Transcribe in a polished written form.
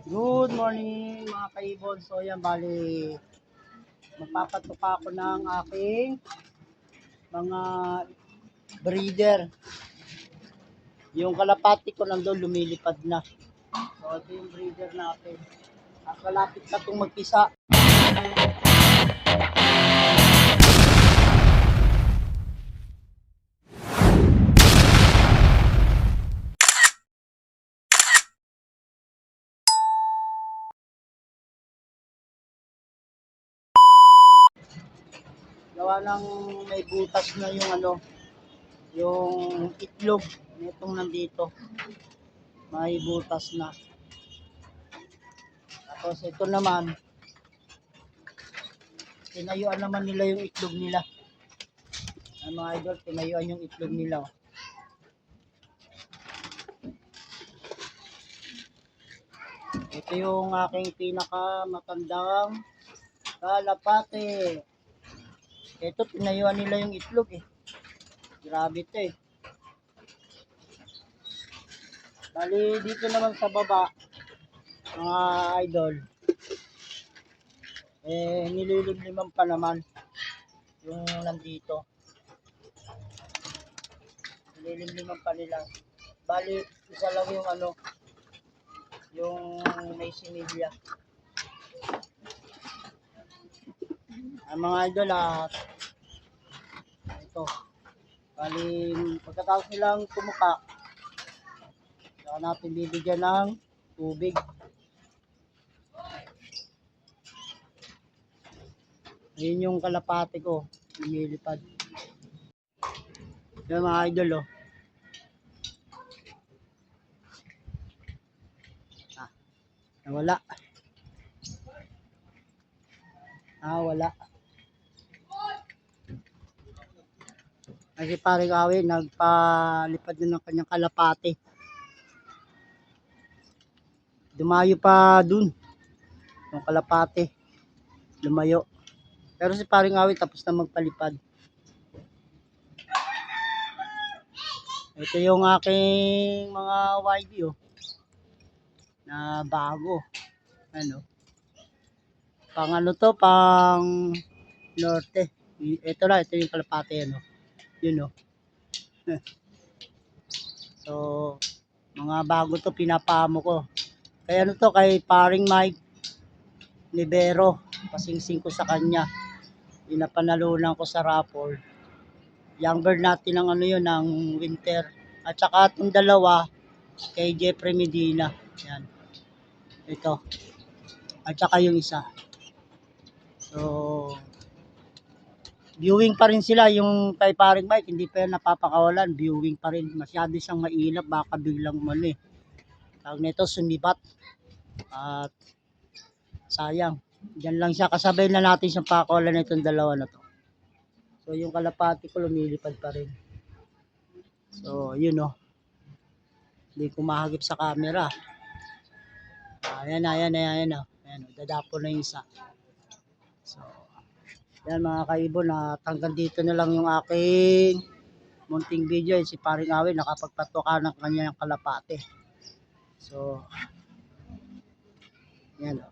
Good morning mga kaibon. So yan, bali magpapatuka ako ng aking mga breeder. Yung kalapati ko nandun lumilipad na. So ito yung breeder natin. At malapit na itong magpisa. Gawa ng may butas na yung yung itlog nitong nandito. May butas na. Tapos ito naman, tinayuan naman nila yung itlog nila. Ay, mga idol, tinayuan yung itlog nila. Ito yung aking pinakamatandang kalapate. Ito, tinayuan nila yung itlog eh. Grabe ito eh. Bali, dito naman sa baba, mga idol, nililimliman pa naman yung nandito. Nililimliman pa nila. Bali, isa lang yung yung may similya. Ang mga idol ito. Bali, pagkatapos nilang tumuka, saka natin bibigyan ng tubig. Ayun yung kalapate ko, lumilipad. Yan mga idol nawala. Wala. Kasi paring Awi, nagpalipad na ng kanyang kalapate. Dumayo pa dun, yung kalapate. Lumayo. Pero si paring Awi tapos na magpalipad. Ito yung aking mga YB na bago. Pang norte. Ito yung kalapate yun So, mga bago to pinapamo ko. Kaya kay paring Mike Libero, pasingsing ko sa kanya. Pinapanalunan ko sa raffle. Young bird natin ng ng winter. At saka itong dalawa kay Jeffrey Medina. Yan. Ito. At saka yung isa. So, viewing pa rin sila. Yung kay paring Mike, hindi pa yan napapakawalan. Viewing pa rin. Masyado siyang mailap. Baka biglang tawag nito, sumibat. At sayang. Diyan lang siya. Kasabay na natin siyang pakawalan na itong dalawa na to. So, yung kalapati ko lumilipad pa rin. So, yun Hindi ko mahagip sa camera. Ayan. Ayan, dadapo na yung isa. So, yan mga kaibon, hanggang dito na lang yung aking munting video. Si paring Awi nakapagpatuka ng kanyang kalapate. So, yan